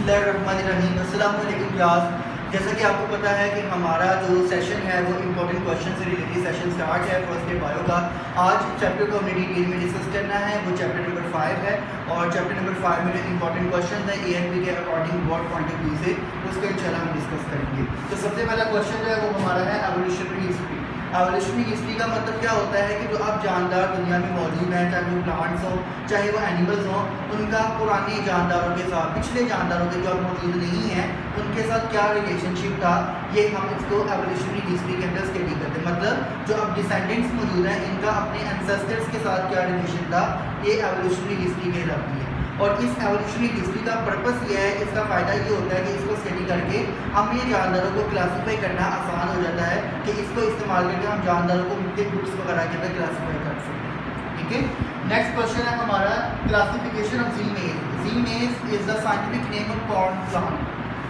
बिस्मिल्लाहिर्रहमानिर्रहीम। अस्सलाम वालेकुम क्लास। जैसा कि आपको पता है कि हमारा जो सेशन है वो इंपॉर्टेंट क्वेश्चन से रिलेटेड सेशन स्टार्ट है फर्स्ट ईयर बायो का। आज चैप्टर को हमने डिटेल में डिस्कस करना है, वो चैप्टर नंबर 5 है और चैप्टर नंबर 5 में जो इंपॉर्टेंट क्वेश्चन है ANP के according word point of view से उसको इंशाल्लाह हम डिस्कस करेंगे। तो सबसे पहला क्वेश्चन जो है वो हमारा है एवोल्यूशनरी हिस्ट्री। एवोल्यूशनरी हिस्ट्री का मतलब क्या होता है कि जो अब जानदार दुनिया में मौजूद हैं, चाहे वो प्लांट्स हों चाहे वो एनिमल्स हों, उनका पुराने जानदारों के साथ पिछले जानदारों के जो अब मौजूद नहीं हैं उनके साथ क्या रिलेशनशिप था, ये हम इसको एवोल्यूशनरी हिस्ट्री के अंदर स्टडी करते हैं। मतलब जो अब डिसेंडेंट्स मौजूद हैं इनका अपने एंसेस्टर्स के साथ क्या रिलेशन था, ये एवोल्यूशनरी हिस्ट्री कहलाती है। और इस एवोल्यूशनरी हिस्ट्री का पर्पस ये है, इसका फ़ायदा ये होता है कि इसको स्टडी करके हम ये जानदारों को क्लासीफाई करना आसान हो जाता है कि इसको इस्तेमाल करके हम जानदारों को मुख्तलिफ ग्रुप्स वगैरह के अंदर क्लासीफाई कर सकते हैं। ठीक है, नेक्स्ट क्वेश्चन है हमारा क्लासिफिकेशन ऑफ ज़ी मेज। ज़ी मेज is the scientific name of corn plant.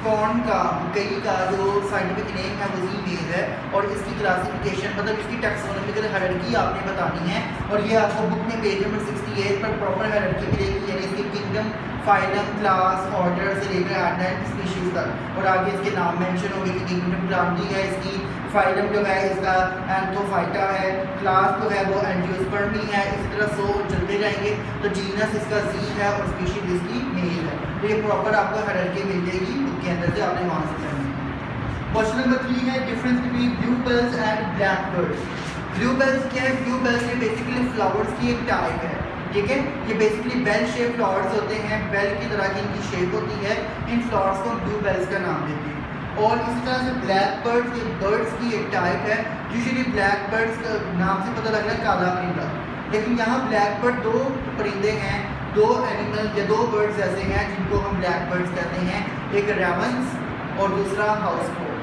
Corn का मकई का जो साइंटिफिक नेम है वो ज़ी मेज है और इसकी क्लासिफिकेशन मतलब इसकी टैक्सोनॉमिकल हायरार्की आपने बतानी है और ये आपको बुक में पेज नंबर 68 पर प्रॉपर हायरार्की मिलेगी, यानी इसकी किंगडम, फाइलम, क्लास, ऑर्डर से लेकर एडल्ट स्पीशीज तक और आगे इसके नाम मेंशन होंगे कि किंगडम प्लांटी है, इसकी फाइलम जो है इसका एंथोफाइटा है, क्लास जो है वो एंजियोस्पर्मी है, इसी तरह सो चलते जाएंगे। तो जीनस इसका जी है और स्पीशीज इसकी मेल है। तो ये प्रॉपर आपको हायरार्की मिल जाएगी बुक के अंदर से, आपने वहाँ से करनी है। क्वेश्चन नंबर 3 है difference between blue bells and black birds. Blue bells क्या है? ब्लू बेल्स ये बेसिकली फ्लावर्स की एक टाइप है। ठीक है, ये बेसिकली बेल शेप फ्लावर्स होते हैं, बेल की तरह की इनकी शेप होती है। इन फ्लावर्स को ब्लू बेल्स का नाम देते हैं। और इसी तरह से ब्लैक बर्ड्स ये बर्ड्स की एक टाइप है। यूजुअली ब्लैक बर्ड्स का नाम से पता लग रहा है काला परिंदा, लेकिन यहाँ ब्लैक बर्ड दो परिंदे हैं, दो एनिमल या दो बर्ड्स ऐसे हैं जिनको हम ब्लैक बर्ड्स कहते हैं, एक रेवंस और दूसरा हाउस कोट।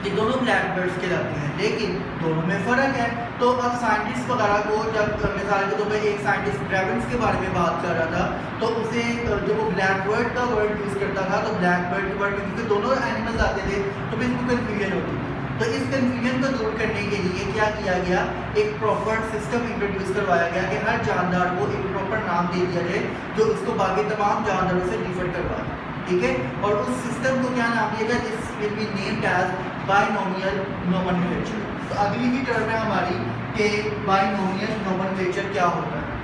ये दोनों ब्लैक बर्ड्स कहलाते हैं, लेकिन दोनों में फ़र्क है। तो अब साइंटिस्ट वगैरह को जब मिसाल के तौर पर एक साइंटिस्ट रेवंस के बारे में बात कर रहा था तो उसे जब वो ब्लैक बर्ड का वर्ड यूज़ करता था तो ब्लैक बर्ड के वर्ड क्योंकि दोनों एनिमल्स आते थे तो फिर इसको कन्फ्यूजन होती थी। तो इस कन्फ्यूजन को दूर करने के लिए क्या किया गया, एक प्रॉपर सिस्टम इंट्रोड्यूस करवाया गया कि हर जानदार को एक प्रॉपर नाम दे दिया जाए जो उसको बाकी तमाम जानदारों से डिफर करवाए। ठीक है, और उस सिस्टम को क्या नाम दिया गया, this will be named as binomial nomenclature. तो अगली ही टर्म है हमारी कि बाइनोमियल नोमेनक्लेचर क्या होता है।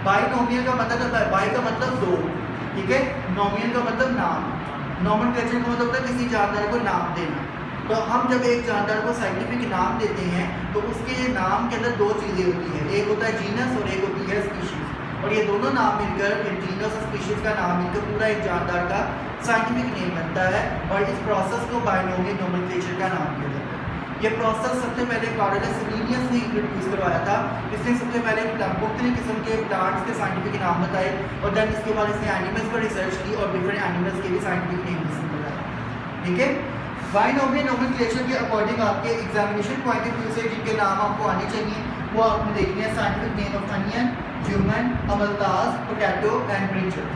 बाइनोमियल का मतलब होता है, बाई का मतलब दो, ठीक है, नोमियल का मतलब नाम, नोमेनक्लेचर का मतलब होता है किसी जानदार को नाम देना। तो हम जब एक जानदार को साइंटिफिक नाम देते हैं तो उसके नाम के अंदर दो चीज़ें होती हैं, एक होता है जीनस और एक होती है स्पीशीज। और ये दोनों नाम मिलकर जीनस और स्पीशीज का नाम मिलकर पूरा एक जानदार का साइंटिफिक नेम बनता है और इस प्रोसेस को बाइनोमियल नोमेनक्लेचर का नाम दिया जाता है। ये प्रोसेस सबसे पहले कार्डिनस लिनियस ने इंट्रोड्यूस करवाया था। इसने सबसे पहले मुख्तलिफ किस्म के प्लांट्स के साइंटिफिक नाम बताए और देन इसके बाद इसने एनिमल्स पर रिसर्च की और डिफरेंट एनिमल्स के भी साइंटिफिक नेम बताए। ठीक है, बाइनोमियल नोमेनक्लेचर के अकॉर्डिंग आपके एग्जामिनेशन पॉइंट ऑफ व्यू से जिनके नाम आपको आने चाहिए वो आपने देखने हैं, scientific name of onion, human, amaltas, potato and brinjal.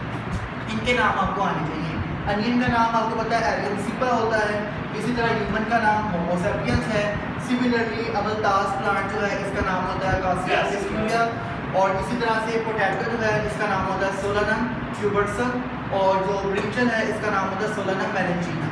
इनके नाम आपको आने चाहिए। अनियन का नाम आपको पता है एरियनसिपा होता है, इसी तरह ह्यूमन का नाम होमो सैपियंस है। सिमिलरली अमलताज प्लांट जो है इसका नाम होता है कासिया सिस्टूरिया और इसी तरह से पोटैटो जो है इसका नाम होता है सोलानम ट्यूबरसम और जो ब्रिंजल है इसका नाम होता है सोलानम मेलेंजीना।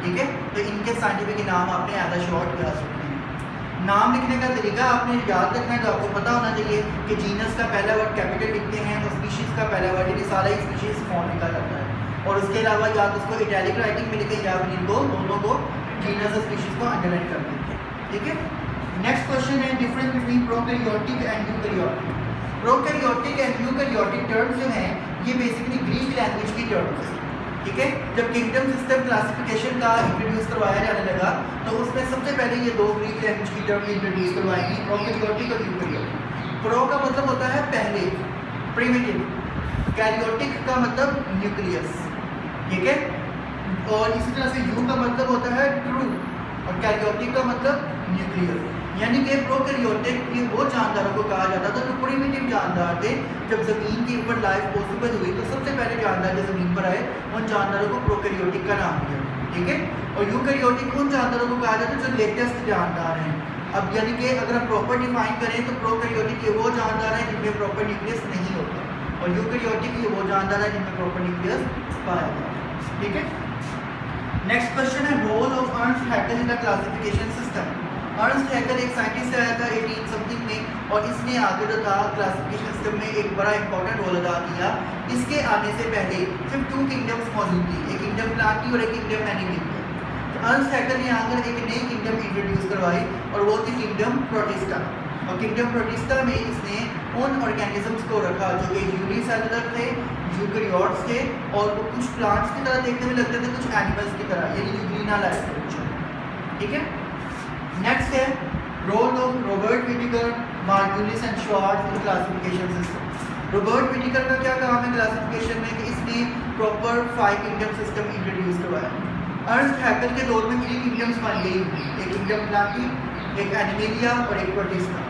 ठीक है, तो इनके साइंटिफिक नाम आपने आधा शॉर्ट याद रखने हैं। नाम लिखने का तरीका आपने याद रखना है, तो आपको पता होना चाहिए कि जीनस का पहला वर्ड कैपिटल लिखते हैं और स्पीशीज़ का पहला वर्ड यानी सारा ही स्पीशीज़ स्मॉल लिखा जाता है और उसके अलावा या तो उसको इटैलिक राइटिंग में लिखे या फिर इनको दोनों को जीनस और स्पीशीज़ को अंडरलाइन कर देते हैं। ठीक है, नेक्स्ट क्वेश्चन है difference between prokaryotic and eukaryotic. Prokaryotic and eukaryotic terms जो हैं ये बेसिकली ग्रीक लैंग्वेज की टर्म्स हैं। ठीक है, जब किंगडम सिस्टम क्लासिफिकेशन का इंट्रोड्यूस करवाया जाने लगा तो उसमें सबसे पहले ये दो ग्रीक लैंग्वेज की टर्म इंट्रोड्यूस करवाएंगी, प्रोकैरियोटिक और यूकैरियोटिक। प्रो का मतलब होता है पहले, प्रिमिटिव, कैरियोटिक का मतलब न्यूक्लियस। ठीक है, और इसी तरह से यू का मतलब होता है ट्रू और कैरियोटिक का मतलब न्यूक्लियस। यानी कि प्रोकैरियोटिक वो जानदारों को कहा जाता था जो प्रिमिटिव जानदार थे। जब ज़मीन के ऊपर लाइफ पॉसिबल हुई तो सबसे पहले जानदार जो ज़मीन पर आए उन जानदारों को प्रोकैरियोटिक का नाम दिया। ठीक है, और यूकैरियोटिक उन जानदारों को कहा जाता है जो लेटेस्ट जानदार हैं। अब यानी कि अगर हम प्रॉपर डिफाइन करें तो प्रोकैरियोटिक ये वो जानदार हैं जिनमें प्रॉपर न्यूक्लियस नहीं होता और यूकैरियोटिक ये वो जानदार हैं जिनमें प्रॉपर न्यूक्लियस पाया जाता है। ठीक है। नेक्स्ट क्वेश्चन है role of Ernst Haeckel in the classification system. Ernst Haeckel एक साइंटिस्ट आया था 18 समथिंग में और इसने आगे जो था क्लासिफिकेशन सिस्टम में एक बड़ा इंपॉर्टेंट रोल अदा किया। इसके आने से पहले सिर्फ 2 किंगडम्स मौजूद थी, एक किंगडम प्लांट की और एक किंगडम एनिमल। अर्नस्ट हैकेल ने आकर एक नई किंगडम इंट्रोड्यूस करवाई और वो थी किंगडम प्रोटिस्टा। और किंगडम प्रोटिस्टा में इसने उन ऑर्गेनिजम्स को रखा जो कि यूनिसेलुलर थे, यूकैरियोट्स थे और वो कुछ प्लांट्स की तरह देखने में लगते थे, कुछ एनिमल्स की तरह, यानी यूग्रीना लाइफ थे। ठीक है। नेक्स्ट है role of Robert Whittaker, Margulis and Schwartz in classification system. Robert Whittaker का क्या काम है क्लासिफिकेशन में कि इसने प्रॉपर 5 किंगडम सिस्टम इंट्रोड्यूस करवाया। अर्नस्ट हैकेल के दौर में 3 किंगडम्स बन गई, एक किंगडम प्लांटी, एक एनिमेलिया और एक प्रोटिस्टा।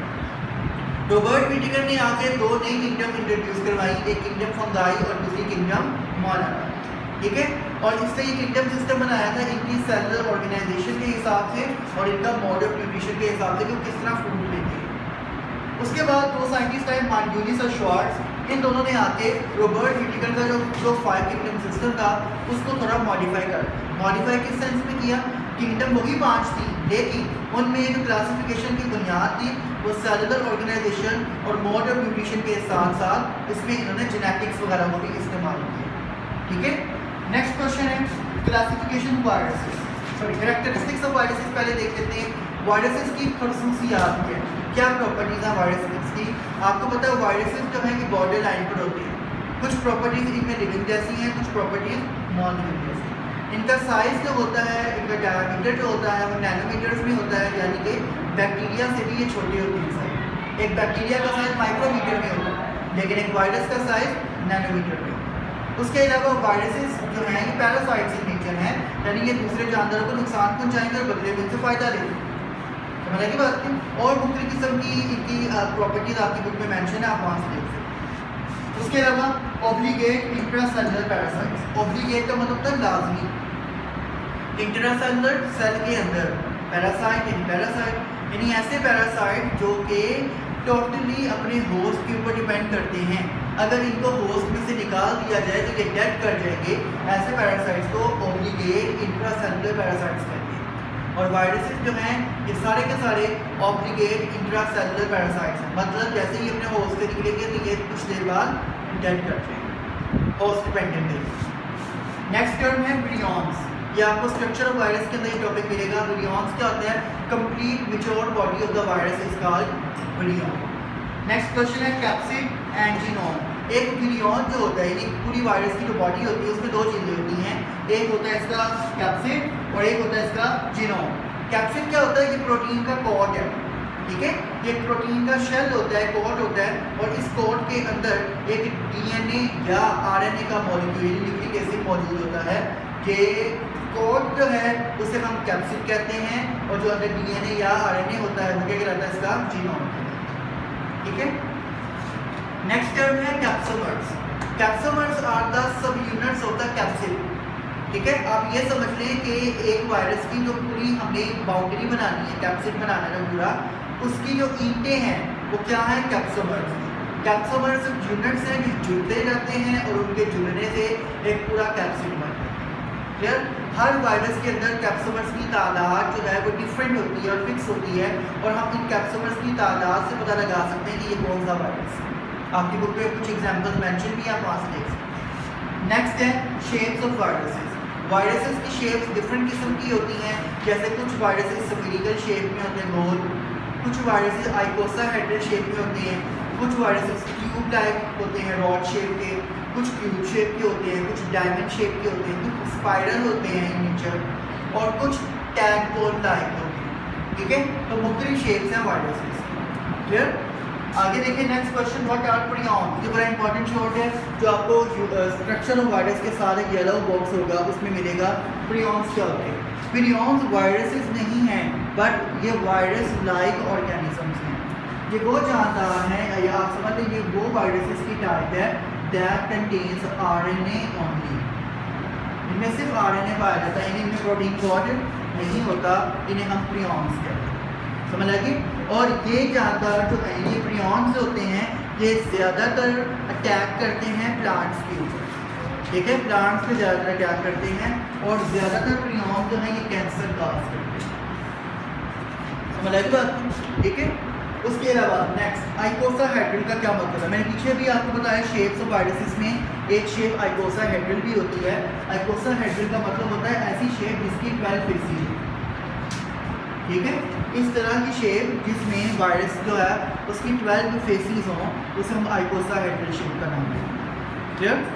रॉबर्ट व्हिटेकर ने आके 2 नई किंगडम इंट्रोड्यूस करवाई, एक किंगडम फंगाई और दूसरी किंगडम मोनारा। ठीक है। और इससे ये किंगडम सिस्टम बनाया था इनकी सेलुलर ऑर्गेनाइजेशन के हिसाब से और इनका मोड ऑफ न्यूट्रिशन के हिसाब से कि वो किस तरह फूड लेते हैं। उसके बाद 2 साइंटिस्ट आए, मार्गुलिस और श्वार्ट्ज। इन दोनों ने आके रॉबर्ट व्हिटेकर का जो 5 किंगडम सिस्टम था उसको थोड़ा मॉडिफाई किस सेंस में किया। किंगडम वही 5 थी, लेकिन उनमें जो क्लासिफिकेशन की बुनियाद थी वो सेलुलर ऑर्गेनाइजेशन और मोड ऑफ न्यूट्रिशन के साथ साथ इसमें इन्होंने जेनेटिक्स वगैरह को भी इस्तेमाल किया। ठीक है। नेक्स्ट क्वेश्चन है classification viruses, sorry characteristics of viruses. पहले देख लेते हैं वायरसेस की खसूसियात क्या है, क्या प्रॉपर्टीज हैं वायरसेस की। आपको पता है वायरसेस जो है कि बॉर्डर लाइन पर होती है, कुछ प्रॉपर्टीज इनमें लिविंग जैसी हैं, कुछ प्रॉपर्टीज नॉन लिविंग जैसी। इनका साइज जो होता है, इनका डायमीटर जो होता है वो नैनोमीटर्स में होता है, यानी कि बैक्टीरिया से भी ये छोटे होते हैं साइज। एक बैक्टीरिया का साइज माइक्रोमीटर में होता है, लेकिन एक वायरस का साइज नैनोमीटर में। उसके अलावा वायरसेस जो हैं ये पैरासाइट्स इन नेचर हैं, यानी ये दूसरे जानवरों को नुकसान पहुंचाएंगे और बदले में उनसे फ़ायदा लेंगे। समझ आएगी बात की। और मुख्तलिफ किस्म की इनकी प्रॉपर्टीज आपकी बुक में मेंशन है, आप वहाँ से देख सकते हैं। उसके अलावा ऑब्लिगेट इंट्रासेलुलर पैरासाइट्स। ऑब्लिगेट का मतलब होता है लाजमी, इंट्रासेलुलर सेल के अंदर, पैरासाइट यानी ऐसे पैरासाइट जो कि टोटली अपने होस्ट के ऊपर डिपेंड करते हैं। अगर इनको होस्ट में से निकाल दिया जाए तो ये डेड कर जाएंगे। ऐसे पैरासाइट्स को ऑब्लिगेट इंट्रासेलुलर पैरासाइट्स कहते हैं। और वायरसेस जो हैं ये सारे के सारे ऑब्लिगेट इंट्रासेलुलर पैरासाइट्स हैं, मतलब जैसे ही अपने होस्ट से निकलेंगे तो ये कुछ देर बाद डेड कर जाएंगे, होस्ट डिपेंडेंट है। नेक्स्ट टर्म है विरियॉन्स। ये आपको स्ट्रक्चर ऑफ वायरस के अंदर ये टॉपिक मिलेगा। विरियॉन्स क्या होता है, complete mature body of the virus is called virion. Next question है कैप्सिड एंड जीनोम। एक विरियॉन जो होता है यानी पूरी वायरस की जो बॉडी होती है उसमें 2 चीज़ें होती हैं, एक होता है इसका कैप्सिड और एक होता है इसका जीनोम। कैप्सिड क्या होता है, ये प्रोटीन का कोट है। ठीक है। ये प्रोटीन का शेल होता है, कोट होता है, और इस कोट के अंदर एक डीएनए या आरएनए का मॉलिक्यूल न्यूक्लिक एसिड मौजूद होता है। कि कोट जो है उसे हम कैप्सिड कहते हैं और जो अंदर डीएनए या आरएनए होता है वो क्या कहलाता है, इसका जीनोम। ठीक है। नेक्स्ट टर्म है capsomers. Capsomers are the subunits of the capsid. ठीक है। आप ये समझ लें कि एक वायरस की जो पूरी हमने बाउंड्री बनानी है, कैप्सिड बनाना है पूरा, उसकी जो ईंटें हैं वो क्या है, कैप्सोमर्स। कैप्सोमर्स यूनिट्स हैं जो जुड़ते जाते हैं और उनके जुड़ने से एक पूरा कैप्सिड बनता है। क्लियर। हर वायरस के अंदर कैप्सोमर्स की तादाद जो है वो डिफरेंट होती है और फिक्स होती है, और हम इन कैप्सोमर्स की तादाद से पता लगा सकते हैं कि ये कौन सा वायरस है। आपकी बुक में कुछ एग्जाम्पल्स मेंशन भी आप वहाँ से देख सकते हैं। नेक्स्ट है शेप्स ऑफ वायरसेस। वायरसेस की शेप्स डिफरेंट किस्म की होती हैं, जैसे कुछ वायरसेस स्फेरिकल शेप में होते हैं, गोल, कुछ वायरसेस आइकोसाहेड्रल शेप में होते हैं, कुछ वायरसेस ट्यूब टाइप होते हैं रॉड शेप के, कुछ क्यूब शेप के होते हैं, कुछ डायमंड शेप के होते हैं, कुछ स्पाइरल होते हैं इन नेचर, और कुछ टैडपोल टाइप होते हैं। ठीक है। तो मुख्तलिफ शेप्स हैं वायरसेस। क्लियर। आगे देखिए next question, what are prions. ये बड़ा इंपॉर्टेंट शॉर्ट है जो आपको स्ट्रक्चर ऑफ वायरस के साथ एक येलो बॉक्स होगा, उसमें मिलेगा प्रियॉन्स क्या होते हैं। प्रियॉन्स वायरसेस नहीं हैं, बट ये वायरस लाइक ऑर्गेनिजम्स हैं। ये वो जानदार हैं, या आप समझ लें ये वो वायरसेस की टाइप है दैट कंटेन्स आरएनए ओनली। इनमें सिर्फ आरएनए पाया जाता है, इनमें प्रोटीन कोड नहीं होता, इन्हें हम प्रियॉन्स कहते हैं। समझ लगी। और ये जानदार जो है ये प्रियॉन्स होते हैं, ये ज़्यादातर अटैक करते हैं प्लांट्स के ऊपर। ठीक है, प्लांट्स में ज़्यादातर अटैक करते हैं और ज़्यादातर प्रियॉन जो है ये कैंसर काज करते हैं। समझ आई बात? ठीक है। उसके अलावा नेक्स्ट आइकोसाहेड्रल का क्या मतलब है? मैंने पीछे भी आपको बताया शेप्स ऑफ वायरसेस में एक शेप आइकोसाहेड्रल भी होती है। आइकोसाहेड्रल का मतलब होता है ऐसी शेप जिसकी 12 फेसेस हो। ठीक है, इस तरह की शेप जिसमें वायरस जो है उसकी 12 फेसेस हों उसे हम आइकोसाहेड्रल शेप का नाम दें। क्लियर?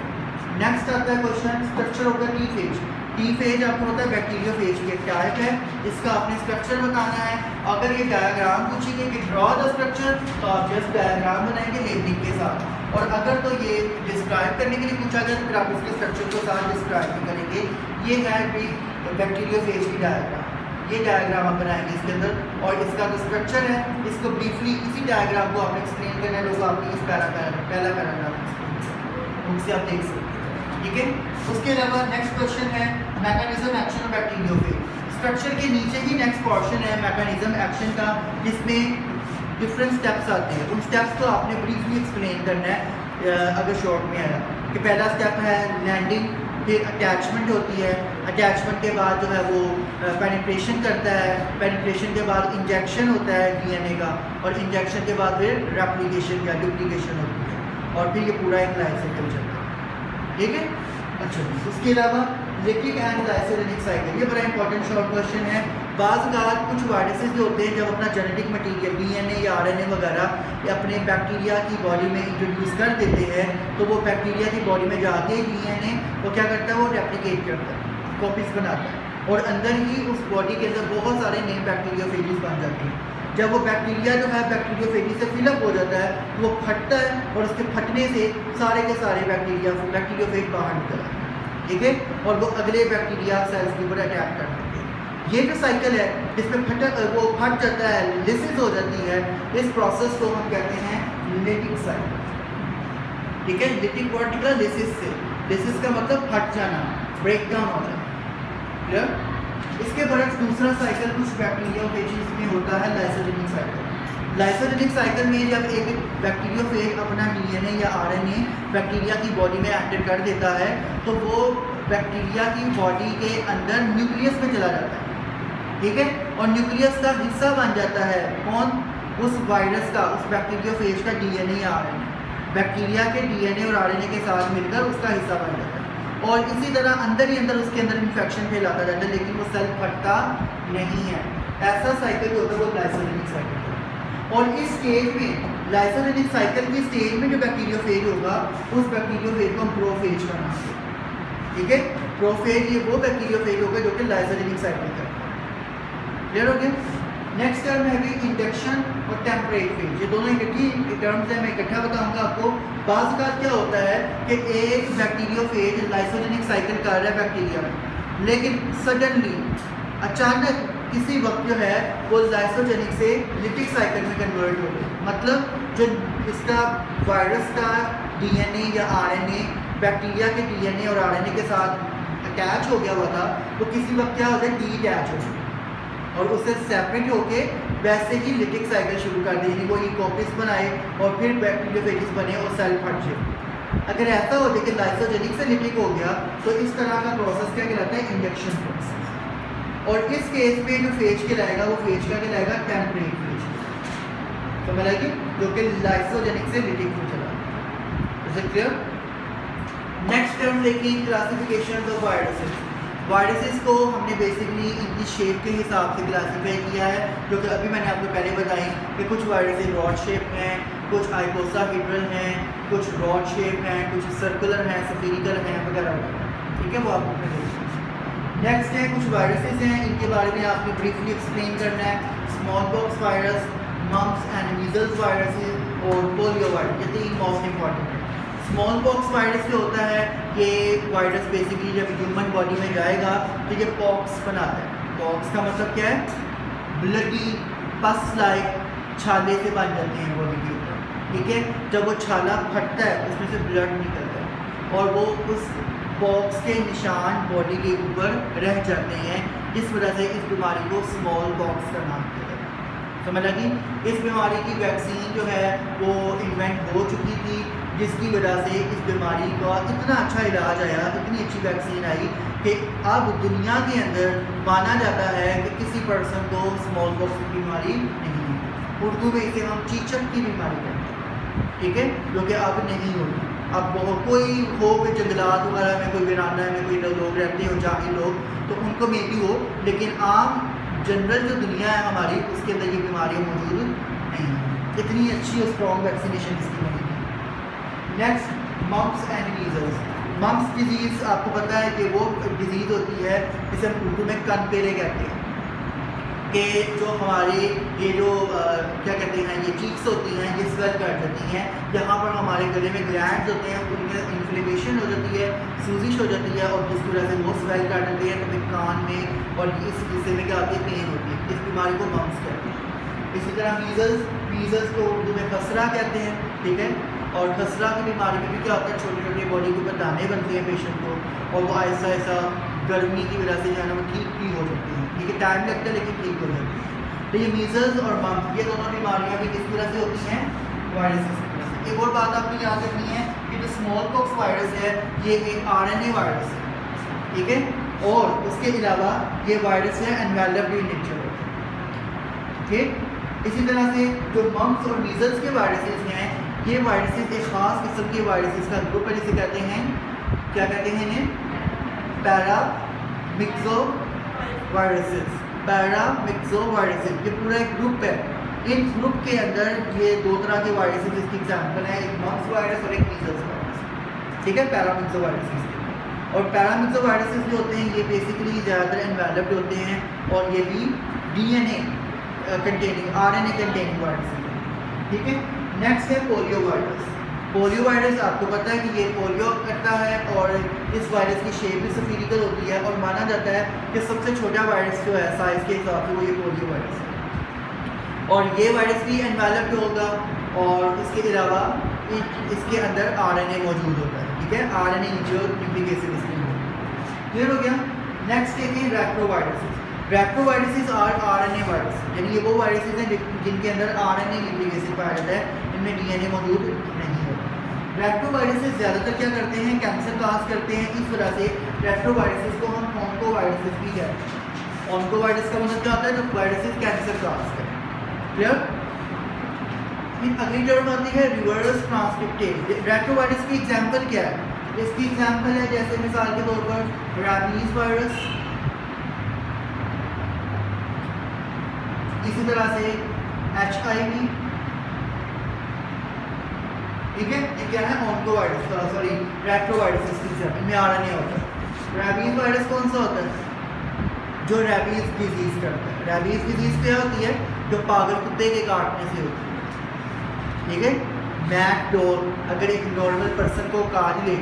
नेक्स्ट आता है question structure of the T phase. T phase आपको पता है बैक्टीरियोफेज की एक टाइप है, इसका आपने स्ट्रक्चर बताना है। अगर ये डायग्राम पूछेंगे कि ड्रॉ द स्ट्रक्चर तो आप जस्ट डायग्राम बनाएंगे लेबलिंग के साथ, और अगर तो ये डिस्क्राइब करने के लिए पूछा जाए तो फिर आप इसके स्ट्रक्चर को साथ डिस्क्राइब भी करेंगे। ये है बैक्टीरियोफेज की डायग्राम, ये डायग्राम आप बनाएंगे इसके अंदर, और इसका जो स्ट्रक्चर है इसको ब्रीफली इसी डायग्राम को आपने एक्सप्लेन करना है। लोग आपकी इस पहला पैराग्राफ उनसे आप देख सकते हैं। ठीक है, उसके अलावा नेक्स्ट क्वेश्चन है mechanism action of bacteriophage. Structure के नीचे ही नेक्स्ट पोर्शन है मैकेनिज्म एक्शन का, जिसमें डिफरेंट स्टेप्स आते हैं। उन स्टेप्स को आपने ब्रीफली एक्सप्लेन करना है अगर शॉर्ट में आया कि पहला स्टेप है लैंडिंग, फिर अटैचमेंट होती है, अटैचमेंट के बाद जो है वो पेनिट्रेशन करता है, पेनिट्रेशन के बाद इंजेक्शन होता है डीएनए का, और इंजेक्शन के बाद फिर रेप्लिकेशन या डुप्लीकेशन होती है, और फिर ये पूरा एक लाइफ साइकिल चलता है। ठीक है, अच्छा उसके अलावा लिटिक एंड लाइसोजेनिक साइकिल, ये बड़ा इंपॉर्टेंट शॉर्ट क्वेश्चन है। बाज़ कुछ वायरसेस जो होते हैं जब अपना जेनेटिक मटीरियल डीएनए या आरएनए वगैरह अपने बैक्टीरिया की बॉडी में इंट्रोड्यूस कर देते हैं, तो वो बैक्टीरिया की बॉडी में जाके डीएनए वो क्या करता है, वो रेप्लिकेट करता है, कॉपीज बनाता है, और अंदर ही उस बॉडी के अंदर बहुत सारे नए बैक्टीरियोफेजेस बन जाते हैं। जब वो बैक्टीरिया जो है बैक्टीरियोफेज से फिलअप हो जाता है तो वो फटता है, और उसके फटने से सारे के सारे बैक्टीरियोफेज बाहर निकल आते हैं। ठीक है, और वो अगले बैक्टीरिया सेल्स के ऊपर अटैक कर देते हैं। ये जो साइकिल है जिसमें वो फट जाता है, लिसिस हो जाती है, इस प्रोसेस को हम कहते हैं लिटिक साइकिल। ठीक है, लिटिक वर्ड निकला लिसिस से, लिसिस का मतलब फट जाना, ब्रेक डाउन हो जाना। क्लियर? इसके बरक्स दूसरा साइकिल कुछ बैक्टीरियोफेज में होता है लाइसोजेनिक साइकिल। लाइसोजेनिक साइकिल में जब एक बैक्टीरियोफेज अपना डीएनए या आरएनए बैक्टीरिया की बॉडी में एंटर कर देता है तो वो बैक्टीरिया की बॉडी के अंदर न्यूक्लियस में चला जाता है। ठीक है, और न्यूक्लियस का हिस्सा बन जाता है कौन? उस वायरस का, उस बैक्टीरियोफेज का डीएनए या आरएनए बैक्टीरिया के डीएनए और आरएनए के साथ मिलकर उसका हिस्सा बन जाता है, और इसी तरह अंदर ही अंदर उसके अंदर इन्फेक्शन फैलाता जाता है, लेकिन वो सेल फटता नहीं है। ऐसा साइकिल जो होता है वो लाइसोजेनिक साइकिल है। और इस स्टेज में लाइसोजेनिक साइकिल की स्टेज में जो बैक्टीरियोफेज होगा उस बैक्टीरियोफेज को हम प्रोफेज का नाम देते हैं। ठीक है, प्रोफेज ये वो बैक्टीरियोफेज होगा जो कि लाइसोजेनिक साइकिल करता है। क्लियर हो गया? नेक्स्ट टर्म है भी इंडक्शन और टेम्परेट फेज, ये दोनों इकट्ठी टर्म्स हैं, मैं इकट्ठा बताऊंगा आपको। बाज़ का क्या होता है कि एक बैक्टीरियोफेज लाइसोजेनिक साइकिल कर रहा है बैक्टीरिया में, लेकिन सडनली अचानक किसी वक्त जो है वो लाइसोजेनिक से लिटिक साइकिल में कन्वर्ट हो गया। मतलब जो इसका वायरस का डीएनए या आरएनए बैक्टीरिया के डीएनए और आरएनए के साथ अटैच हो गया हुआ था, वो किसी वक्त क्या हो गया, डीअटैच हो गया और उससे सेपरेट होके वैसे ही लिटिक साइकिल शुरू कर दी, यानी वो कॉपीज बनाए और फिर बैक्टीरियोफेजेस बने और सेल फट जाए। अगर ऐसा हो जाए कि लाइसोजेनिक से लिटिक हो गया तो इस तरह का प्रोसेस क्या कहलाता है, इंडक्शन प्रोसेस। और इस केस पे जो फेज कहलाएगा वो फेज का कहलाएगा टेम्परेट फेज, समझ आएगी, जो कि लाइसोजेनिक से लिटिक में चला। Is it clear? Next term देखिए क्लासिफिकेशन ऑफ वायरसेस। वायरसेस को हमने बेसिकली इनकी शेप के हिसाब से क्लासीफाई किया है, जो कि अभी मैंने आपको पहले बताई कि कुछ वायरसेस रॉड शेप हैं, कुछ आइकोसाहेड्रल हैं, कुछ रॉड शेप हैं, कुछ सर्कुलर हैं, स्फेरिकल हैं वगैरह वगैरह। ठीक है, वो आपको देखिए। नेक्स्ट है कुछ वायरसेस हैं, इनके बारे में आपने ब्रीफली एक्सप्लेन करना है। Small pox virus, mumps and measles viruses और पोलियो वायरस, ये तीन मोस्ट इंपॉर्टेंट है। स्मॉल पॉक्स वायरस क्या होता है, ये वायरस बेसिकली जब ह्यूमन बॉडी में जाएगा तो ये पॉक्स बनाता है। पॉक्स का मतलब क्या है, ब्लडी पस लाइक छाले से बन जाते हैं बॉडी के ऊपर। ठीक है, जब वो छाला फटता है उसमें से ब्लड निकलता है और वो उस पॉक्स के निशान बॉडी के ऊपर रह जाते हैं। इस वजह से इस बीमारी को स्मॉल पॉक्स का नाम दिया जाता है। समझ लगी? इस बीमारी की वैक्सीन जो है वो इन्वेंट हो चुकी थी जिसकी वजह से इस बीमारी का इतना अच्छा इलाज आया, इतनी अच्छी वैक्सीन आई कि अब दुनिया के अंदर माना जाता है कि किसी पर्सन को स्मॉल पॉक्स की बीमारी नहीं है। उर्दू में इसे हम चीचक की बीमारी कहते हैं, ठीक है, जो कि अब नहीं होती। अब बहुत कोई हो जंगलात वगैरह में, कोई वीराना में कोई लोग रहते हो, जाहिल लोग, तो उनको मे भी हो, लेकिन आम जनरल जो दुनिया है हमारी, उसके अंदर ये बीमारियाँ मौजूद नहीं हैं। इतनी अच्छी और स्ट्रॉन्ग वैक्सीनेशन इसकी बनी है। Next, mumps and measles. Mumps disease आपको पता है कि वो डिजीज़ होती है जिसे हम उर्दू में कनपेले कहते हैं, कि जो हमारे ये जो क्या कहते हैं, ये चीक्स होती हैं, ये स्वेल कर जाती हैं। यहाँ पर हमारे गले में ग्लैंड्स होते हैं, उनमें इन्फ्लेमेशन हो जाती है, सूजिश हो जाती है, और जिसकी वजह से वो स्वेल कर देती है, तो फिर कान में और इस हिस्से में क्या होती है, पेन होती है। इस बीमारी को मम्प्स कहते हैं। इसी तरह मीजल्स को उर्दू में खसरा कहते हैं, ठीक है। और खसरा की बीमारी में भी क्या होता है, छोटे छोटे बॉडी के ऊपर दाने बनते हैं पेशेंट को, और वो ऐसा ऐसा गर्मी की वजह से जो है ना वो ठीक भी हो सकती हैं, ठीक है, टाइम लगता है लेकिन ठीक हो जाती है। तो ये मीजल्स और मम्प्स, ये दोनों बीमारियाँ भी किस वजह से होती हैं, वायरस की वजह से। एक और बात आपको याद रखनी है कि जो स्मॉल पॉक्स वायरस है ये एक RNA वायरस है, ठीक है, और उसके अलावा ये वायरस है एनवेलप्ड इन नेचर, ठीक। इसी तरह से जो मम्प्स और मीजल्स के वायरसेस हैं, ये वायरसेस एक ख़ास किस्म के वायरसेस का ग्रुप है, जिसे कहते हैं, क्या कहते हैं इन्हें, पैरामिक्सो वायरसेस। पैरामिक्सो वायरसेस ये पूरा एक ग्रुप है। इन ग्रुप के अंदर ये दो तरह के वायरसेस इसकी एग्जाम्पल है, एक मम्प्स वायरस और एक मीजल्स वायरस, ठीक है, पैरामिक्सो वायरसेस। और पैरामिक्सो वायरसेस जो होते हैं ये बेसिकली ज़्यादातर एनवेलप्ड होते हैं, और ये भी DNA containing, RNA containing viruses है, ठीक है। नेक्स्ट है पोलियो वायरस। पोलियो वायरस आपको पता है कि ये पोलियो करता है, और इस वायरस की शेप भी स्फीरिकल होती है, और माना जाता है कि सबसे छोटा वायरस जो है साइज़ के हिसाब से वो ये पोलियो वायरस है। और ये वायरस भी एनवेलप्ड होगा, और इसके अलावा इसके अंदर RNA मौजूद होता है, ठीक है, RNA न्यूक्लिक एसिड इसमें क्लियर हो गया। नेक्स्ट देखिए retroviruses. Retroviruses are RNA virus, यानी ये वो वायरसेस हैं जिनके अंदर RNA न्यूक्लिक एसिड पाया जाता है, इनमें DNA मौजूद नहीं है। रेट्रोवायरसेस ज़्यादातर क्या करते हैं, कैंसर काज करते हैं, इस वजह से रेट्रोवायरसेस को हम ऑन्कोवायरसेस भी कहते हैं। ऑन्कोवायरस का मतलब क्या होता है, जब वायरसेस कैंसर काज करें, क्लियर। फिर अगली टर्म आती है रिवर्स ट्रांसक्रिप्टेज। रेट्रोवायरस की एग्जाम्पल क्या है, इसकी एग्जाम्पल है जैसे मिसाल के तौर पर रैबीज वायरस, इसी तरह से HIV, ठीक है, ये क्या है, ऑन्कोवायरस, सॉरी रेट्रोवायरस में RNA होता है। रैबीज वायरस कौन सा होता है, जो रैबीज डिजीज करता है। रैबीज डिजीज क्या होती है, जो पागल कुत्ते के काटने से होती है, ठीक है। मैट डॉग अगर एक नॉर्मल पर्सन को काट ले,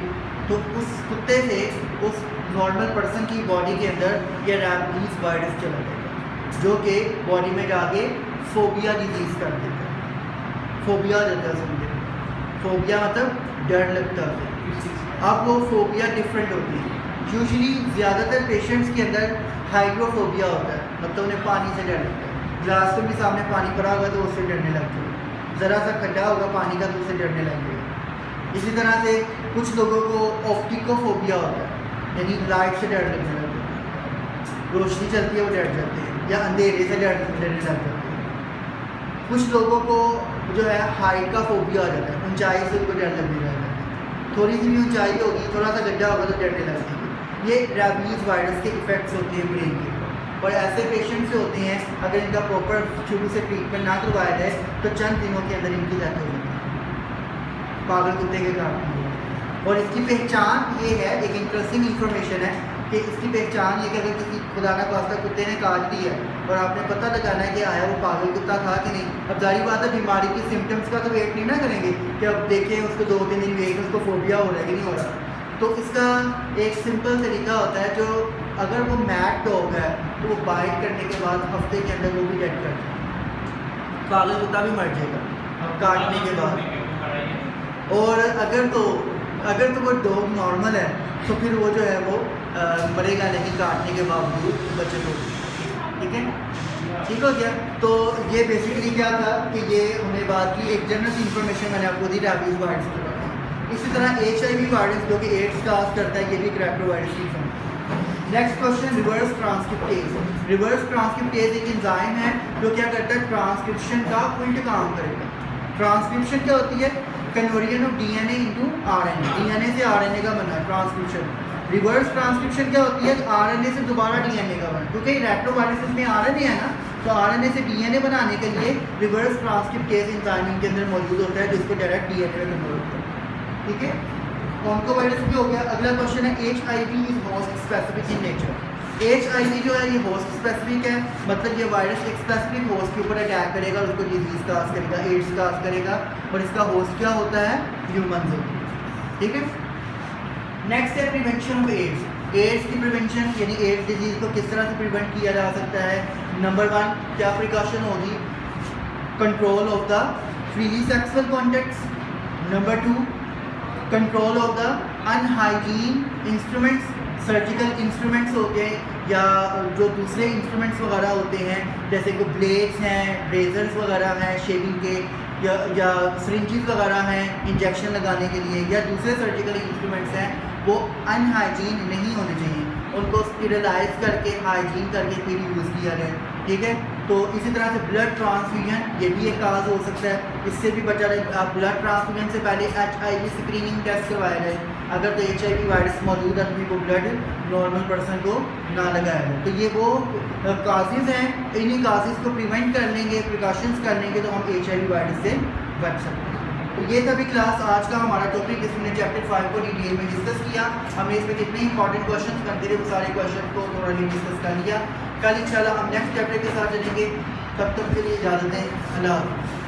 तो उस कुत्ते से उस नॉर्मल पर्सन की बॉडी के अंदर ये रैबीज वायरस चला जाएगा, जो कि बॉडी में जाके फोबिया डिजीज़ कर देता है। फोबिया देता है, समझे, फोबिया मतलब डर लगता है। अब वो फोबिया डिफरेंट होती है। यूजुअली ज़्यादातर पेशेंट्स के अंदर हाइड्रोफोबिया होता है, मतलब उन्हें पानी से डर लगता है। ग्लास में भी सामने पानी पड़ा होगा तो उससे डरने लग जाएगा, ज़रा सा खड्डा होगा पानी का तो उससे डरने लग जाएगा। इसी तरह से कुछ लोगों को ऑप्टिकोफोबिया होता है, यानी लाइट से डर लगने लगता है, रोशनी चलती है वो डर जाते हैं, या अंधेरे से डरने लग जाते हैं। कुछ लोगों को जो है हाइट का फोबिया आ जाता है, ऊंचाई से उनको डर लगने लग जाता है। थोड़ी सी भी ऊंचाई होगी, थोड़ा सा गड्ढा होगा तो डरने लगती है। ये रैबीज वायरस के इफेक्ट्स होते हैं ब्रेन के, और ऐसे पेशेंट्स जो होते हैं अगर इनका प्रॉपर शुरू से ट्रीटमेंट ना करवाया जाए तो चंद दिनों के अंदर इनकी डेथ हो जाती है पागल कुत्ते के काटने। और इसकी पहचान ये है, एक इंटरेस्टिंग इन्फॉर्मेशन है कि इसकी पहचान ये कि अगर किसी खुदा ना खास्ता कुत्ते ने काट दी है और आपने पता लगाना है कि आया वो पागल कुत्ता था कि नहीं। अब जारी बात है बीमारी की सिम्टम्स का तो वेट नहीं ना करेंगे कि अब देखें उसको 2-3 दिन वेट उसको फोबिया हो रहा है कि नहीं हो रहा। तो इसका एक सिंपल तरीका होता है, जो अगर वो मैट डॉग है तो वो बाइट करने के बाद हफ्ते के अंदर वो भी डेड कर जाएगा, पागल कुत्ता भी मर जाएगा काटने के बाद। और अगर तो वो डॉग नॉर्मल है तो फिर वो जो है वो मरेगा नहीं काटने के बावजूद बचे तो, ठीक है, ठीक हो गया। तो ये बेसिकली क्या था कि ये हमने बात की, एक जनरल इन्फॉर्मेशन मैंने आपको दी रैबीज वायरस के बारे में। इसी तरह HIV वायरस जो कि एड्स काज करता है, ये भी एक रेट्रोवायरस की form. Next question, reverse transcriptase. Reverse transcriptase एक एंजाइम है जो क्या करता है, ट्रांसक्रिप्शन का उल्ट काम करेगा। ट्रांसक्रिप्शन क्या होती है, conversion of DNA into RNA, DNA से RNA का बनना ट्रांसक्रिप्शन। रिवर्स ट्रांसक्रिप्शन क्या होती है, RNA से दोबारा DNA का बनना, क्योंकि रेट्रोवायरस में RNA है ना, तो RNA से DNA बनाने के लिए रिवर्स ट्रांसक्रिप्टेज एंजाइम इनके अंदर मौजूद होता है जिसको डायरेक्ट DNA में कन्वर्ट करता है। ठीक है, ऑन्कोवायरस भी हो गया। अगला क्वेश्चन है HIV is host specific in nature. HIV जो है ये होस्ट स्पेसिफिक है, मतलब ये वायरस एक स्पेसिफिक होस्ट के ऊपर अटैक करेगा, उसको डिजीज काज करेगा, एड्स काज करेगा, और इसका होस्ट क्या होता है, ह्यूमन होता है। ठीक है, नेक्स्ट है प्रिवेंशन ऑफ एड्स। एड्स की प्रिवेंशन यानी एड्स डिजीज को किस तरह से प्रिवेंट किया जा सकता है। नंबर 1 क्या प्रिकॉशन होगी, control of the freely sexual contacts. Number 2 control of the अनहाइजीन instruments, surgical instruments होते हैं या जो दूसरे इंस्ट्रूमेंट्स वगैरह होते हैं, जैसे कि ब्लेड्स हैं, रेजर्स वगैरह हैं शेविंग के, या सिरिंजेस वगैरह हैं इंजेक्शन लगाने के लिए, या दूसरे सर्जिकल इंस्ट्रूमेंट्स हैं, वो अनहाइजीन नहीं होने चाहिए, उनको स्टेरिलाइज करके हाइजीन करके फिर यूज़ किया जाए। ठीक है, तो इसी तरह से ब्लड ट्रांसफ्यूजन ये भी एक काज हो सकता है, इससे भी बचा रहे। ब्लड ट्रांसफ्यूजन से पहले HIV स्क्रीनिंग टेस्ट करवाया जाए, अगर तो HIV वायरस मौजूद है तो भी वो ब्लड नॉर्मल पर्सन को ना लगाया जाए। तो ये वो काजेज़ हैं, इन्हीं काजेज़ को प्रिवेंट कर लेंगे, प्रिकॉशंस कर लेंगे तो हम HIV वायरस से बच सकते हैं। तो ये था भी क्लास आज का हमारा टॉपिक, इसमें चैप्टर 5 को डिटेल में डिस्कस किया। हमने इसमें कितने इंपॉर्टेंट क्वेश्चन बनते थे वो सारे क्वेश्चन को थोड़ा डिस्कस कर लिया। कल इंशाल्लाह हम नेक्स्ट चैप्टर के साथ चलेंगे, तब तक के लिए इजाज़त दें, अल्लाह हाफ़िज़।